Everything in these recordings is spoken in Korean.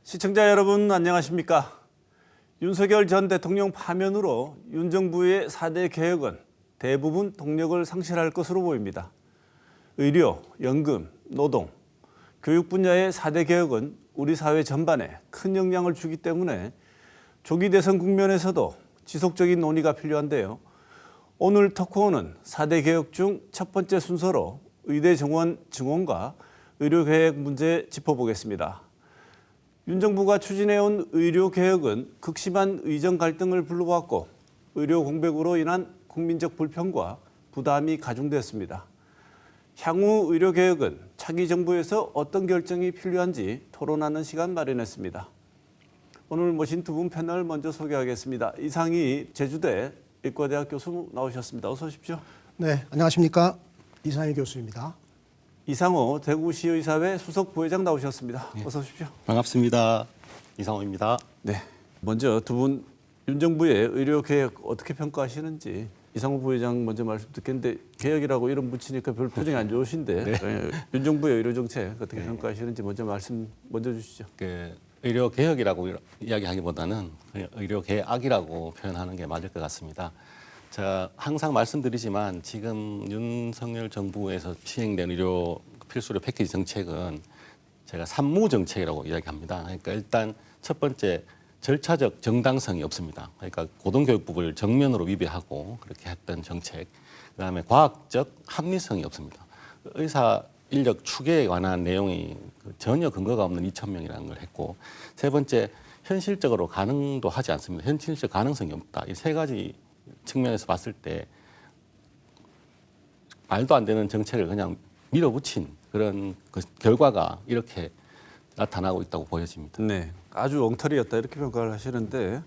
시청자 여러분 안녕하십니까? 윤석열 전 대통령 파면으로 윤 정부의 4대 개혁은 대부분 동력을 상실할 것으로 보입니다. 의료, 연금, 노동, 교육 분야의 4대 개혁은 우리 사회 전반에 큰 영향을 주기 때문에 조기 대선 국면에서도 지속적인 논의가 필요한데요. 오늘 토크온은 4대 개혁 중 첫 번째 순서로 의대 정원 증원과 의료 계획 문제 짚어보겠습니다. 윤 정부가 추진해온 의료 개혁은 극심한 의정 갈등을 불러왔고 의료 공백으로 인한 국민적 불평과 부담이 가중됐습니다. 향후 의료 개혁은 차기 정부에서 어떤 결정이 필요한지 토론하는 시간 마련했습니다. 오늘 모신 두 분 패널 먼저 소개하겠습니다. 이상희 제주대 의과대학 교수 나오셨습니다. 어서 오십시오. 네, 안녕하십니까? 이상희 교수입니다. 이상호 대구시의사회 수석 부회장 나오셨습니다. 어서 오십시오. 반갑습니다. 이상호입니다. 네, 먼저 두 분 윤 정부의 의료 개혁 어떻게 평가하시는지 이상호 부회장 먼저 말씀 듣겠는데 개혁이라고 이름 붙이니까 별 표정이 안 좋으신데 네. 윤 정부의 의료 정책 어떻게 평가하시는지 먼저 말씀 먼저 주시죠. 의료 개혁이라고 이야기하기보다는 의료 개혁이라고 표현하는 게 맞을 것 같습니다. 제가 항상 말씀드리지만 지금 윤석열 정부에서 시행된 의료 필수료 패키지 정책은 제가 산무 정책이라고 이야기합니다. 그러니까 일단 첫 번째 절차적 정당성이 없습니다. 그러니까 고등교육법을 정면으로 위배하고 그렇게 했던 정책. 그다음에 과학적 합리성이 없습니다. 의사 인력 추계에 관한 내용이 전혀 근거가 없는 2,000명이라는 걸 했고, 세 번째 현실적으로 가능도 하지 않습니다. 현실적 가능성이 없다. 이 세 가지 측면에서 봤을 때 말도 안 되는 정책을 그냥 밀어붙인 그런 그 결과가 이렇게 나타나고 있다고 보여집니다. 네, 아주 엉터리였다 이렇게 평가를 하시는데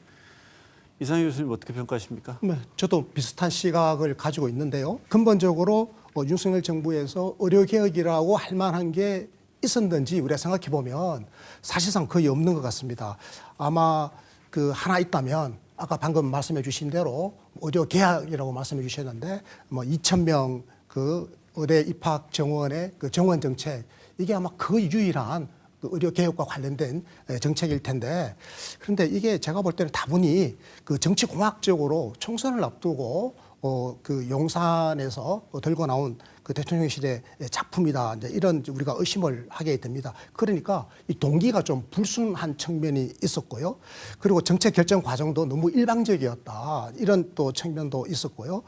이상희 교수님 어떻게 평가하십니까? 네, 저도 비슷한 시각을 가지고 있는데요. 근본적으로 윤석열 정부에서 의료개혁이라고 할 만한 게 있었는지 우리가 생각해 보면 사실상 거의 없는 것 같습니다. 아마 그 하나 있다면 아까 방금 말씀해 주신 대로 의료개혁이라고 말씀해 주셨는데 2,000명 그 의대 입학 정원의 그 정원 정책 이게 아마 거의 유일한 그 의료 개혁과 관련된 정책일 텐데, 그런데 이게 제가 볼 때는 다분히 그 정치공학적으로 총선을 앞두고 그 용산에서 들고 나온 그 대통령실의 작품이다, 이제 이런 우리가 의심을 하게 됩니다. 그러니까 이 동기가 좀 불순한 측면이 있었고요. 그리고 정책 결정 과정도 너무 일방적이었다, 이런 또 측면도 있었고요.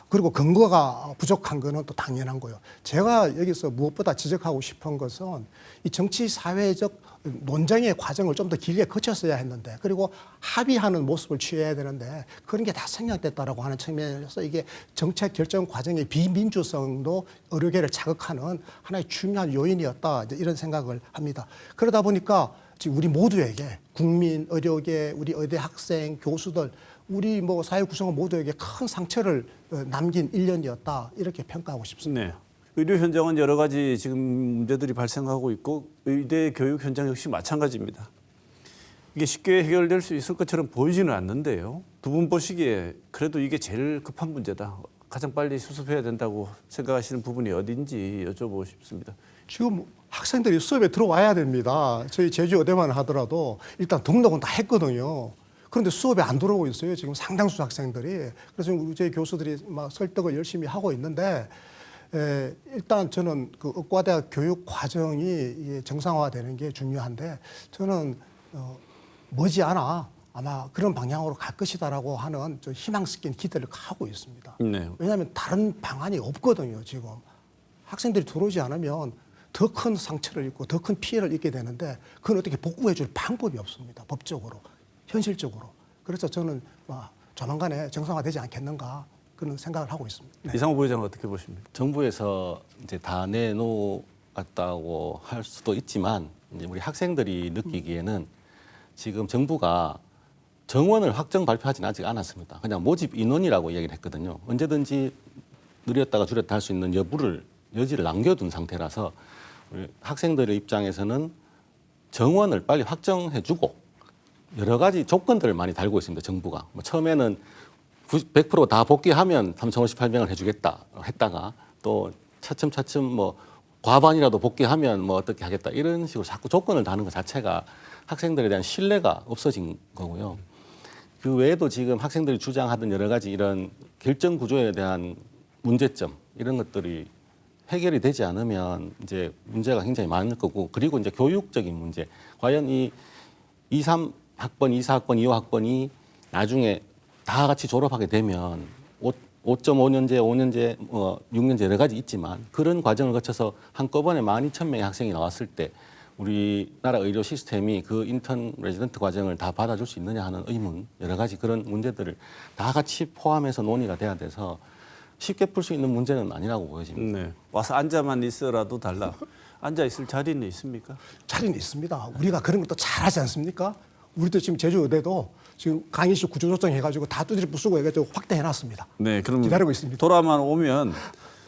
그리고 근거가 부족한 거는 또 당연한 거예요. 제가 여기서 무엇보다 지적하고 싶은 것은 이 정치 사회적 논쟁의 과정을 좀 더 길게 거쳤어야 했는데, 그리고 합의하는 모습을 취해야 되는데 그런 게 다 생략됐다라고 하는 측면에서 이게 정책 결정 과정의 비민주성도 의료계를 자극하는 하나의 중요한 요인이었다, 이제 이런 생각을 합니다. 그러다 보니까 지금 우리 모두에게 국민, 의료계, 우리 의대 학생, 교수들, 우리 뭐 사회 구성원 모두에게 큰 상처를 남긴 1년이었다, 이렇게 평가하고 싶습니다. 네. 의료 현장은 여러 가지 지금 문제들이 발생하고 있고 의대 교육 현장 역시 마찬가지입니다. 이게 쉽게 해결될 수 있을 것처럼 보이지는 않는데요. 두 분 보시기에 그래도 이게 제일 급한 문제다, 가장 빨리 수습해야 된다고 생각하시는 부분이 어딘지 여쭤보고 싶습니다. 지금 학생들이 수업에 들어와야 됩니다. 저희 제주의대만 하더라도 일단 등록은 다 했거든요. 그런데 수업에 안 들어오고 있어요. 지금 상당수 학생들이. 그래서 저희 교수들이 막 설득을 열심히 하고 있는데, 일단 저는 그 의과대학 교육 과정이 정상화되는 게 중요한데, 저는 머지않아 아마 그런 방향으로 갈 것이다라고 하는 좀 희망 섞인 기대를 하고 있습니다. 네. 왜냐하면 다른 방안이 없거든요. 지금 학생들이 들어오지 않으면 더 큰 상처를 입고 더 큰 피해를 입게 되는데, 그건 어떻게 복구해 줄 방법이 없습니다. 법적으로, 현실적으로. 그래서 저는 조만간에 정상화되지 않겠는가, 그런 생각을 하고 있습니다. 네. 이상호 부회장은 어떻게 보십니까? 정부에서 이제 다 내놓았다고 할 수도 있지만 이제 우리 학생들이 느끼기에는 지금 정부가 정원을 확정 발표하지는 아직 않았습니다. 그냥 모집 인원이라고 이야기를 했거든요. 언제든지 늘렸다가 줄였다 할 수 있는 여지를 남겨둔 상태라서 우리 학생들의 입장에서는 정원을 빨리 확정해주고 여러 가지 조건들을 많이 달고 있습니다. 정부가 처음에는 100% 다 복귀하면 3,058명을 해주겠다 했다가 또 차츰 뭐 과반이라도 복귀하면 뭐 어떻게 하겠다 이런 식으로 자꾸 조건을 다는 것 자체가 학생들에 대한 신뢰가 없어진 거고요. 그 외에도 지금 학생들이 주장하던 여러 가지 이런 결정 구조에 대한 문제점 이런 것들이 해결이 되지 않으면 이제 문제가 굉장히 많을 거고, 그리고 이제 교육적인 문제. 과연 이 23학번, 24학번, 25학번이 나중에 다 같이 졸업하게 되면 5.5년제, 5년제, 6년제 여러 가지 있지만 그런 과정을 거쳐서 한꺼번에 12,000명의 학생이 나왔을 때 우리나라 의료 시스템이 그 인턴 레지던트 과정을 다 받아줄 수 있느냐 하는 의문, 여러 가지 그런 문제들을 다 같이 포함해서 논의가 돼야 돼서 쉽게 풀 수 있는 문제는 아니라고 보여집니다. 네. 와서 앉아만 있어라도 달라. 앉아 있을 자리는 있습니까? 자리는 있습니다. 우리가 그런 것도 잘하지 않습니까? 우리도 지금 제주의대도 지금 강의실 구조조정 해가지고 다 두드려 부수고 해가지고 확대해놨습니다. 네, 그럼 기다리고 있습니다. 돌아만 오면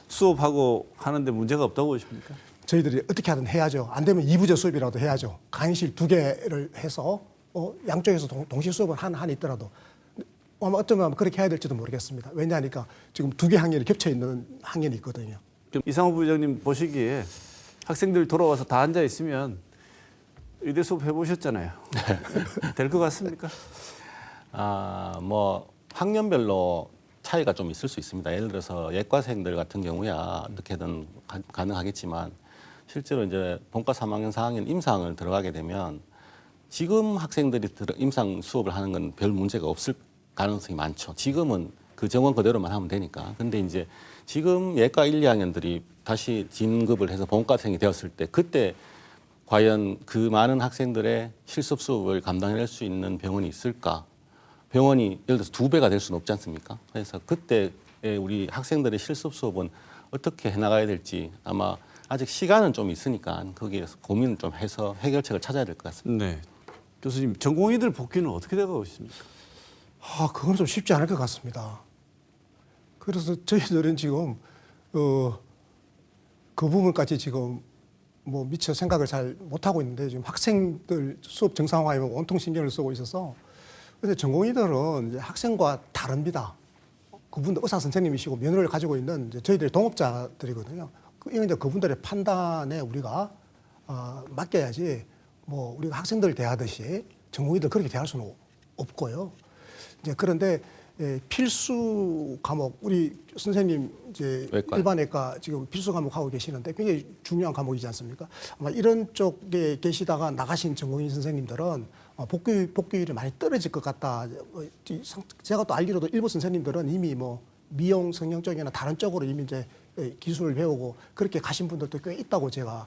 수업하고 하는데 문제가 없다고 보십니까? 저희들이 어떻게 하든 해야죠. 안 되면 2부제 수업이라도 해야죠. 강의실 2개를 해서 양쪽에서 동시 수업을 한 있더라도 아마 어쩌면 그렇게 해야 될지도 모르겠습니다. 왜냐하니까 지금 2개 학년이 겹쳐 있는 학년이 있거든요. 그럼 이상호 부장님 보시기에 학생들 돌아와서 다 앉아 있으면 의대 수업 해보셨잖아요. 될 것 같습니까? 뭐 학년별로 차이가 좀 있을 수 있습니다. 예를 들어서 예과생들 같은 경우야 어떻게든 가능하겠지만 실제로 이제 본과 3학년, 4학년 임상을 들어가게 되면 지금 학생들이 임상 수업을 하는 건 별 문제가 없을 가능성이 많죠. 지금은 그 정원 그대로만 하면 되니까. 근데 이제 지금 예과 1, 2학년들이 다시 진급을 해서 본과생이 되었을 때 그때 과연 그 많은 학생들의 실습 수업을 감당해낼 수 있는 병원이 있을까? 병원이 예를 들어서 2배가 될 수는 없지 않습니까? 그래서 그때 우리 학생들의 실습 수업은 어떻게 해나가야 될지 아마 아직 시간은 좀 있으니까 거기에서 고민을 좀 해서 해결책을 찾아야 될 것 같습니다. 네. 교수님, 전공의들 복귀는 어떻게 돼가고 있습니까? 그건 좀 쉽지 않을 것 같습니다. 그래서 저희들은 지금 그 부분까지 지금 뭐 미처 생각을 잘 못하고 있는데 지금 학생들 수업 정상화하면 온통 신경을 쓰고 있어서 근데 전공의들은 이제 학생과 다릅니다. 그분들 의사 선생님이시고 면허를 가지고 있는 이제 저희들의 동업자들이거든요. 이건 이제 그분들의 판단에 우리가 맡겨야지 뭐 우리가 학생들 대하듯이 전공의들 그렇게 대할 수는 없고요. 이제 그런데 필수 과목 우리 선생님 이제 외과. 일반외과 지금 필수 과목 하고 계시는데 굉장히 중요한 과목이지 않습니까? 아마 이런 쪽에 계시다가 나가신 전공의 선생님들은 복귀율이 많이 떨어질 것 같다. 제가 또 알기로도 일부 선생님들은 이미 뭐 미용 성형 쪽이나 다른 쪽으로 이미 이제 기술을 배우고 그렇게 가신 분들도 꽤 있다고 제가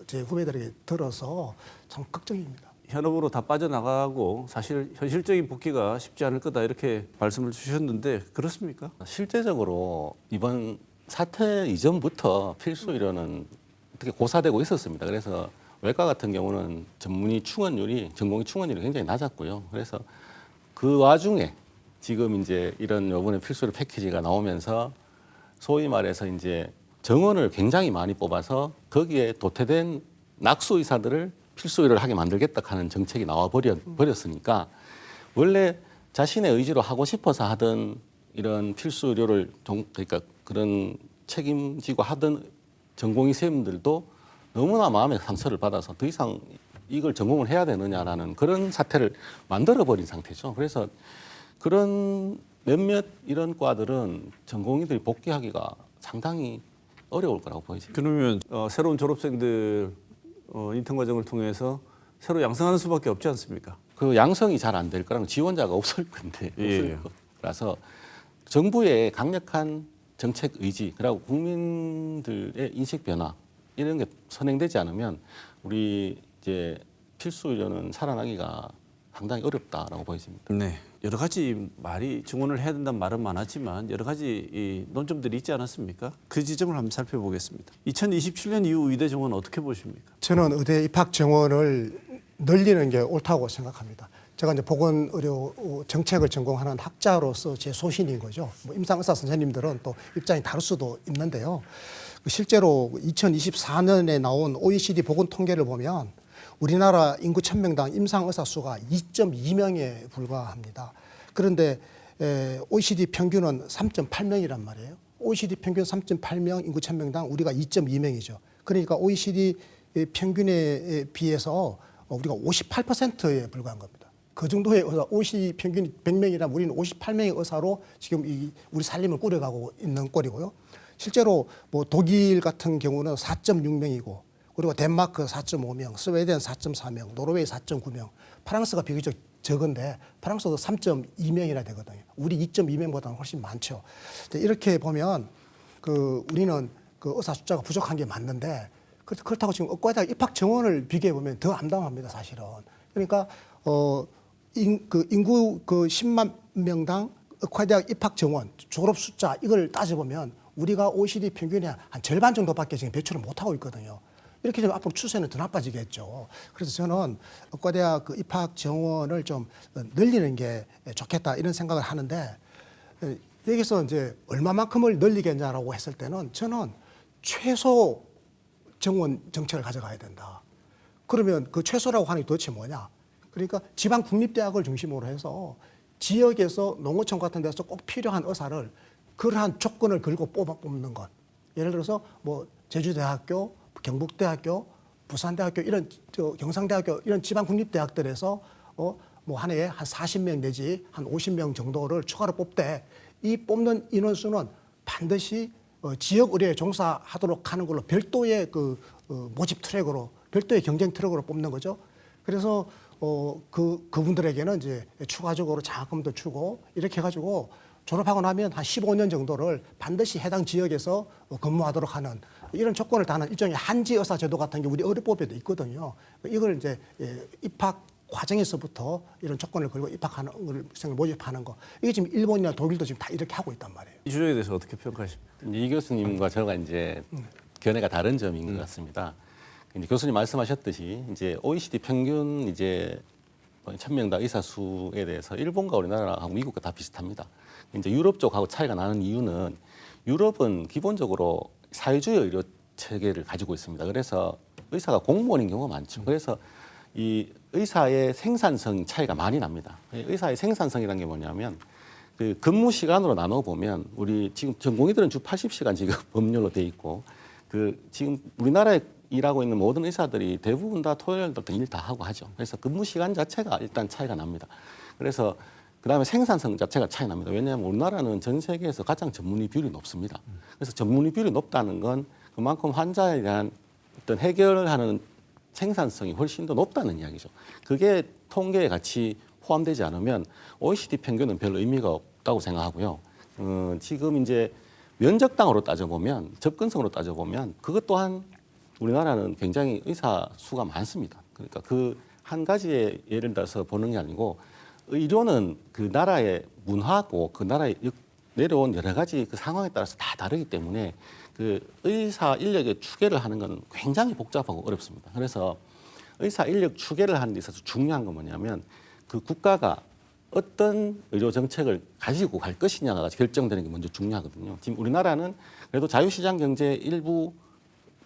제 후배들에게 들어서 참 걱정입니다. 현업으로 다 빠져나가고 사실 현실적인 복귀가 쉽지 않을 거다 이렇게 말씀을 주셨는데 그렇습니까? 실제적으로 이번 사태 이전부터 필수 의료는 어떻게 고사되고 있었습니다. 그래서 외과 같은 경우는 전공의 충원율이 굉장히 낮았고요. 그래서 그 와중에 지금 이제 이런 요번에 필수 의료 패키지가 나오면서 소위 말해서 이제 정원을 굉장히 많이 뽑아서 거기에 도태된 낙수 의사들을 필수 의료를 하게 만들겠다 하는 정책이 나와 버렸으니까 원래 자신의 의지로 하고 싶어서 하던 이런 필수 의료를 그러니까 그런 책임지고 하던 전공의 선생님들도 너무나 마음의 상처를 받아서 더 이상 이걸 전공을 해야 되느냐라는 그런 사태를 만들어버린 상태죠. 그래서 그런 몇몇 이런 과들은 전공의들이 복귀하기가 상당히 어려울 거라고 보여집니다. 그러면 새로운 졸업생들 인턴 과정을 통해서 새로 양성하는 수밖에 없지 않습니까? 그 양성이 잘 안 될 거라면 지원자가 없을 건데 예. 없을 거라서 정부의 강력한 정책 의지 그리고 국민들의 인식 변화 이런 게 선행되지 않으면 우리 이제 필수 의료는 살아나기가 상당히 어렵다라고 보여집니다. 네. 여러 가지 말이 증원을 해야 된다는 말은 많았지만 여러 가지 이 논점들이 있지 않았습니까? 그 지점을 한번 살펴보겠습니다. 2027년 이후 의대 정원 어떻게 보십니까? 저는 의대 입학 정원을 늘리는 게 옳다고 생각합니다. 제가 이제 보건의료 정책을 전공하는 학자로서 제 소신인 거죠. 뭐 임상의사 선생님들은 또 입장이 다를 수도 있는데요. 실제로 2024년에 나온 OECD 보건 통계를 보면 우리나라 인구 1000명당 임상의사 수가 2.2명에 불과합니다. 그런데 OECD 평균은 3.8명이란 말이에요. OECD 평균 3.8명, 인구 1000명당 우리가 2.2명이죠. 그러니까 OECD 평균에 비해서 우리가 58%에 불과한 겁니다. 그 정도의 의사, OECD 평균 100명이라 우리는 58명의 의사로 지금 우리 살림을 꾸려가고 있는 꼴이고요. 실제로 뭐 독일 같은 경우는 4.6명이고, 그리고 덴마크 4.5명, 스웨덴 4.4명, 노르웨이 4.9명, 프랑스가 비교적 적은데 프랑스도 3.2명이나 되거든요. 우리 2.2명보다는 훨씬 많죠. 이렇게 보면 우리는 그 의사 숫자가 부족한 게 맞는데, 그렇다고 지금 의과대학 입학 정원을 비교해 보면 더 암담합니다, 사실은. 그러니까 인구 10만 명당 의과대학 입학 정원 졸업 숫자 이걸 따져보면 우리가 OECD 평균의 한 절반 정도밖에 지금 배출을 못 하고 있거든요. 이렇게 되면 앞으로 추세는 더 나빠지겠죠. 그래서 저는 의과대학 그 입학 정원을 좀 늘리는 게 좋겠다 이런 생각을 하는데, 여기서 이제 얼마만큼을 늘리겠냐라고 했을 때는 저는 최소 정원 정책을 가져가야 된다. 그러면 그 최소라고 하는 게 도대체 뭐냐? 그러니까 지방 국립대학을 중심으로 해서 지역에서 농어촌 같은 데서 꼭 필요한 의사를 그러한 조건을 걸고 뽑는 것. 예를 들어서 뭐 제주대학교, 경북대학교, 부산대학교 이런 경상대학교 이런 지방 국립대학들에서 뭐 한 해에 한 40명 내지 한 50명 정도를 추가로 뽑되, 이 뽑는 인원수는 반드시 지역 의료에 종사하도록 하는 걸로 별도의 모집 트랙으로, 별도의 경쟁 트랙으로 뽑는 거죠. 그래서 그분들에게는 이제 추가적으로 장학금도 주고 이렇게 해가지고 졸업하고 나면 한 15년 정도를 반드시 해당 지역에서 근무하도록 하는 이런 조건을 다는 일종의 한지 의사 제도 같은 게 우리 의료법에도 있거든요. 이걸 이제 입학 과정에서부터 이런 조건을 걸고 입학하는 걸 모집하는 거, 이게 지금 일본이나 독일도 지금 다 이렇게 하고 있단 말이에요. 이 주제에 대해서 어떻게 평가하십니까? 이 교수님과 저가 이제 견해가 다른 점인 것 같습니다. 이제 교수님 말씀하셨듯이 이제 OECD 평균 이제 1,000명당 의사 수에 대해서 일본과 우리나라하고 미국과 다 비슷합니다. 이제 유럽 쪽하고 차이가 나는 이유는 유럽은 기본적으로 사회주의 의료 체계를 가지고 있습니다. 그래서 의사가 공무원인 경우가 많죠. 그래서 이 의사의 생산성 차이가 많이 납니다. 의사의 생산성이라는 게 뭐냐면 그 근무 시간으로 나눠 보면 우리 지금 전공의들은 주 80시간 지금 법률로 돼 있고, 지금 우리나라에 일하고 있는 모든 의사들이 대부분 다 토요일부터 일 다 하고 하죠. 그래서 근무 시간 자체가 일단 차이가 납니다. 그래서 그다음에 생산성 자체가 차이 납니다. 왜냐하면 우리나라는 전 세계에서 가장 전문의 비율이 높습니다. 그래서 전문의 비율이 높다는 건 그만큼 환자에 대한 어떤 해결하는 생산성이 훨씬 더 높다는 이야기죠. 그게 통계에 같이 포함되지 않으면 OECD 평균은 별 의미가 없다고 생각하고요. 지금 이제 면적당으로 따져보면, 접근성으로 따져보면 그것 또한 우리나라는 굉장히 의사 수가 많습니다. 그러니까 그 한 가지의 예를 들어서 보는 게 아니고, 의료는 그 나라의 문화고 그 나라에 내려온 여러 가지 그 상황에 따라서 다 다르기 때문에 그 의사 인력의 추계를 하는 건 굉장히 복잡하고 어렵습니다. 그래서 의사 인력 추계를 하는 데 있어서 중요한 건 뭐냐면, 그 국가가 어떤 의료 정책을 가지고 갈 것이냐가 결정되는 게 먼저 중요하거든요. 지금 우리나라는 그래도 자유시장 경제 일부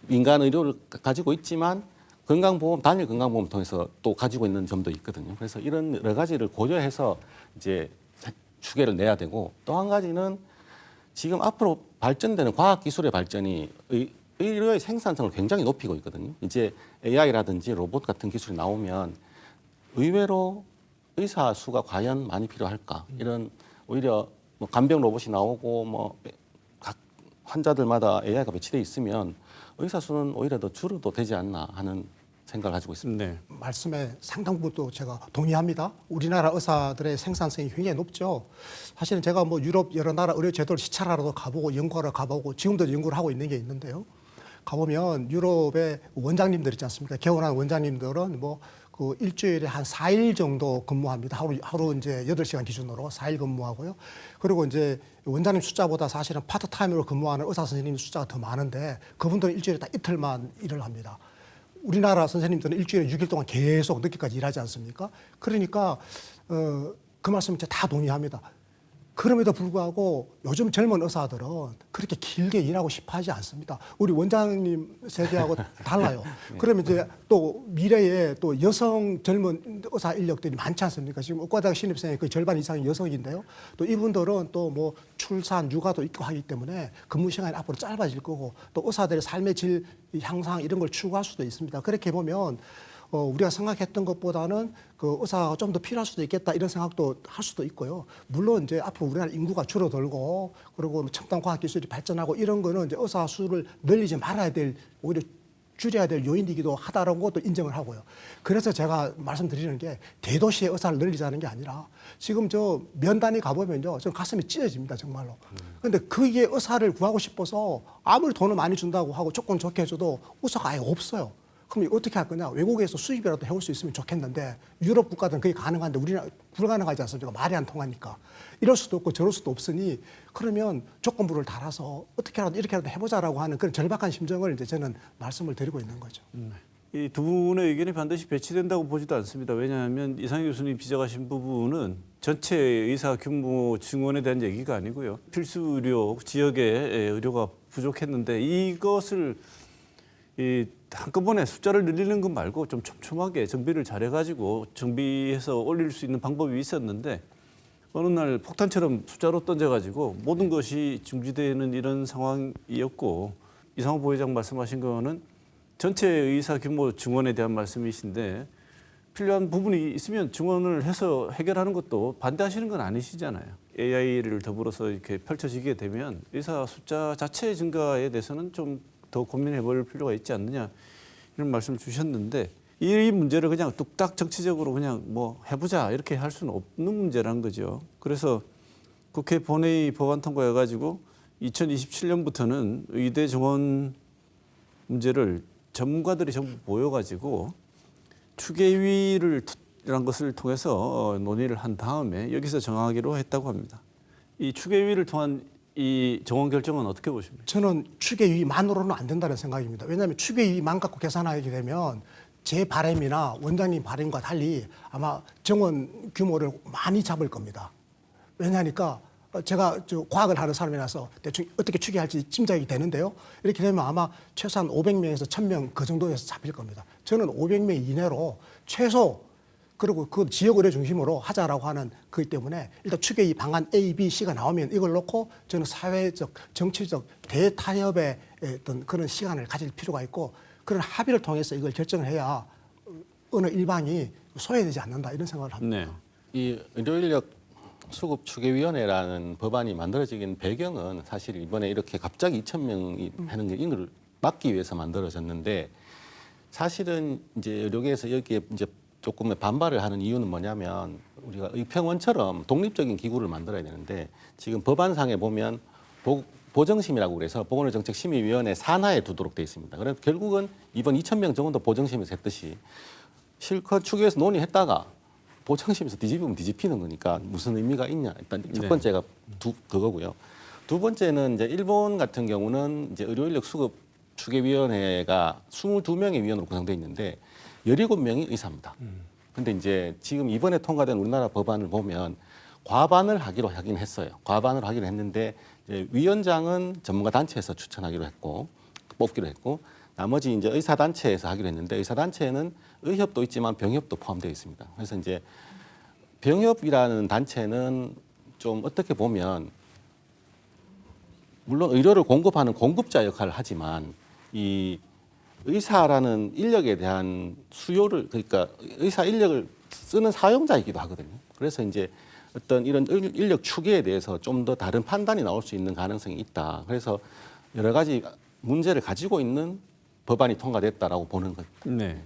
민간 의료를 가지고 있지만 건강보험, 단일 건강보험 통해서 또 가지고 있는 점도 있거든요. 그래서 이런 여러 가지를 고려해서 이제 추계를 내야 되고, 또 한 가지는 지금 앞으로 발전되는 과학기술의 발전이 의료의 생산성을 굉장히 높이고 있거든요. 이제 AI라든지 로봇 같은 기술이 나오면 의외로 의사 수가 과연 많이 필요할까? 이런 오히려 뭐 간병 로봇이 나오고 뭐 각 환자들마다 AI가 배치돼 있으면 의사 수는 오히려 더 줄어도 되지 않나 하는 생각을 가지고 있습니다. 네. 말씀에 상당 부분 제가 동의합니다. 우리나라 의사들의 생산성이 굉장히 높죠. 사실은 제가 뭐 유럽 여러 나라 의료 제도를 시찰하러도 가보고 연구하러 가보고 지금도 연구를 하고 있는 게 있는데요. 가보면 유럽의 원장님들 있지 않습니까? 개원한 원장님들은 뭐 그 일주일에 한 4일 정도 근무합니다. 하루 이제 8시간 기준으로 4일 근무하고요. 그리고 이제 원장님 숫자보다 사실은 파트타임으로 근무하는 의사 선생님 숫자가 더 많은데, 그분들은 일주일에 딱 이틀만 일을 합니다. 우리나라 선생님들은 일주일에 6일 동안 계속 늦게까지 일하지 않습니까? 그러니까 그 말씀 제가 다 동의합니다. 그럼에도 불구하고 요즘 젊은 의사들은 그렇게 길게 일하고 싶어 하지 않습니다. 우리 원장님 세대하고 달라요. 그러면 이제 또 미래에 또 여성 젊은 의사 인력들이 많지 않습니까? 지금 의과대학 신입생의 거의 절반 이상이 여성인데요. 또 이분들은 또 뭐 출산, 육아도 있고 하기 때문에 근무 시간이 앞으로 짧아질 거고, 또 의사들의 삶의 질 향상 이런 걸 추구할 수도 있습니다. 그렇게 보면 우리가 생각했던 것보다는 그 의사가 좀 더 필요할 수도 있겠다 이런 생각도 할 수도 있고요. 물론 이제 앞으로 우리나라 인구가 줄어들고 그리고 첨단 과학 기술이 발전하고 이런 거는 이제 의사 수를 늘리지 말아야 될 오히려 줄여야 될 요인이기도 하다라는 것도 인정을 하고요. 그래서 제가 말씀드리는 게 대도시의 의사를 늘리자는 게 아니라 지금 저 면단위 가보면요. 전 가슴이 찢어집니다, 정말로. 그런데 그게 의사를 구하고 싶어서 아무리 돈을 많이 준다고 하고 조건 좋게 해줘도 의사가 아예 없어요. 그럼 어떻게 할 거냐? 외국에서 수입이라도 해올 수 있으면 좋겠는데 유럽 국가들은 그게 가능한데 우리는 불가능하지 않습니까? 말이 안 통하니까. 이럴 수도 없고 저럴 수도 없으니 그러면 조건부를 달아서 어떻게라도 이렇게라도 해보자라고 하는 그런 절박한 심정을 이제 저는 말씀을 드리고 있는 거죠. 이 두 분의 의견이 반드시 배치된다고 보지도 않습니다. 왜냐하면 이상희 교수님 지적하신 부분은 전체 의사 규모 증원에 대한 얘기가 아니고요. 필수 의료 지역에 의료가 부족했는데 이것을 한꺼번에 숫자를 늘리는 것 말고 좀 촘촘하게 정비를 잘해가지고 정비해서 올릴 수 있는 방법이 있었는데 어느 날 폭탄처럼 숫자로 던져가지고 모든 것이 중지되는 이런 상황이었고 이상호 부회장 말씀하신 거는 전체 의사 규모 증원에 대한 말씀이신데 필요한 부분이 있으면 증원을 해서 해결하는 것도 반대하시는 건 아니시잖아요. AI를 더불어서 이렇게 펼쳐지게 되면 의사 숫자 자체 증가에 대해서는 좀 더 고민해 볼 필요가 있지 않느냐 이런 말씀을 주셨는데 이 문제를 그냥 뚝딱 정치적으로 그냥 뭐 해보자 이렇게 할 수는 없는 문제라는 거죠. 그래서 국회 본회의 법안 통과해가지고 2027년부터는 의대 정원 문제를 전문가들이 전부 모여가지고 추계위를,이란 것을 통해서 논의를 한 다음에 여기서 정하기로 했다고 합니다. 이 추계위를 통한 이 정원 결정은 어떻게 보십니까? 저는 추계위만으로는 안 된다는 생각입니다. 왜냐하면 추계위만 갖고 계산하게 되면 제 바람이나 원장님 바람과 달리 아마 정원 규모를 많이 잡을 겁니다. 왜냐하니까 제가 과학을 하는 사람이라서 대충 어떻게 추계할지 짐작이 되는데요. 이렇게 되면 아마 최소한 500명에서 1000명 그 정도에서 잡힐 겁니다. 저는 500명 이내로 최소 그리고 그 지역 의료 중심으로 하자라고 하는 거기 때문에 일단 추계위 방안 A, B, C가 나오면 이걸 놓고 저는 사회적, 정치적 대타협의 어떤 그런 시간을 가질 필요가 있고 그런 합의를 통해서 이걸 결정을 해야 어느 일방이 소외되지 않는다 이런 생각을 합니다. 네. 이 의료인력 수급 추계위원회라는 법안이 만들어지긴 배경은 사실 이번에 이렇게 갑자기 2,000명이 하는 게 이걸 막기 위해서 만들어졌는데 사실은 이제 의료계에서 여기에 이제 조금의 반발을 하는 이유는 뭐냐면 우리가 의평원처럼 독립적인 기구를 만들어야 되는데 지금 법안상에 보면 보정심이라고 그래서 보건의정책심의위원회 산하에 두도록 돼 있습니다. 그래서 결국은 이번 2,000명 정도 보정심에서 했듯이 실컷 추계해서 논의했다가 보정심에서 뒤집으면 뒤집히는 거니까 무슨 의미가 있냐. 일단 첫 번째가 그거고요. 두 번째는 이제 일본 같은 경우는 이제 의료인력 수급 추계위원회가 22명의 위원으로 구성되어 있는데 17명이 의사입니다. 근데 이제 지금 이번에 통과된 우리나라 법안을 보면 과반을 하기로 하긴 했어요. 과반을 하기로 했는데 이제 위원장은 전문가 단체에서 추천하기로 했고 뽑기로 했고 나머지 이제 의사 단체에서 하기로 했는데 의사 단체에는 의협도 있지만 병협도 포함되어 있습니다. 그래서 이제 병협이라는 단체는 좀 어떻게 보면 물론 의료를 공급하는 공급자 역할을 하지만 이 의사라는 인력에 대한 수요를 그러니까 의사 인력을 쓰는 사용자이기도 하거든요. 그래서 이제 어떤 이런 인력 추계에 대해서 좀 더 다른 판단이 나올 수 있는 가능성이 있다. 그래서 여러 가지 문제를 가지고 있는 법안이 통과됐다라고 보는 것. 네.